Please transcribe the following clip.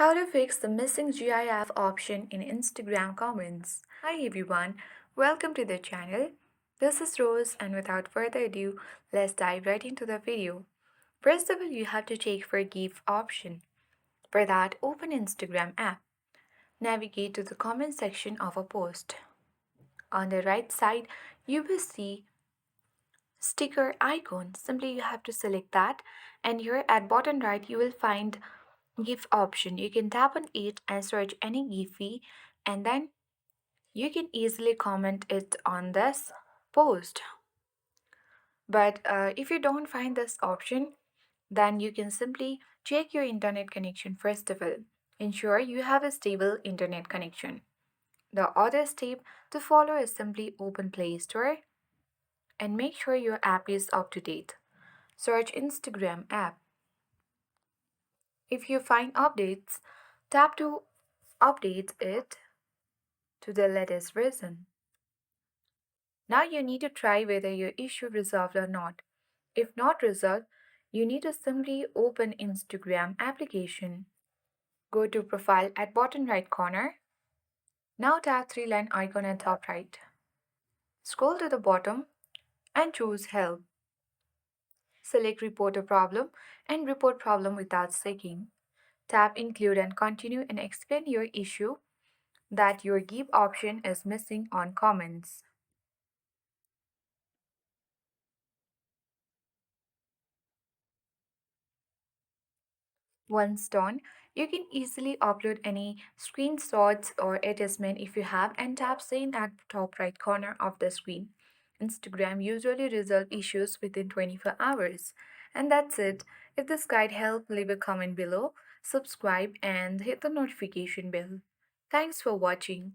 How to fix the missing GIF option in Instagram comments. Hi everyone, welcome to the channel. This is Rose, and without further ado, let's dive right into the video. First of all, you have to check for GIF option. For that, open Instagram app. Navigate to the comment section of a post. On the right side, you will see sticker icon. Simply you have to select that, and here at bottom right you will find GIF option. You can tap on it and search any GIF, and then you can easily comment it on this post. But if you don't find this option, then you can simply check your internet connection first of all. Ensure you have a stable internet connection. The other step to follow is simply open Play Store and make sure your app is up to date. Search Instagram app. If you find updates, tap to update it to the latest version. Now you need to try whether your issue resolved or not. If not resolved, you need to simply open Instagram application. Go to profile at bottom right corner. Now tap three-line icon at top right. Scroll to the bottom and choose help. Select report a problem and report problem without seeking. Tap include and continue and explain your issue that your GIF option is missing on comments. Once done, you can easily upload any screenshots or attachment if you have and tap send at top right corner of the screen. Instagram usually resolve issues within 24 hours. And that's it. If this guide helped, leave a comment below, subscribe and hit the notification bell. Thanks for watching.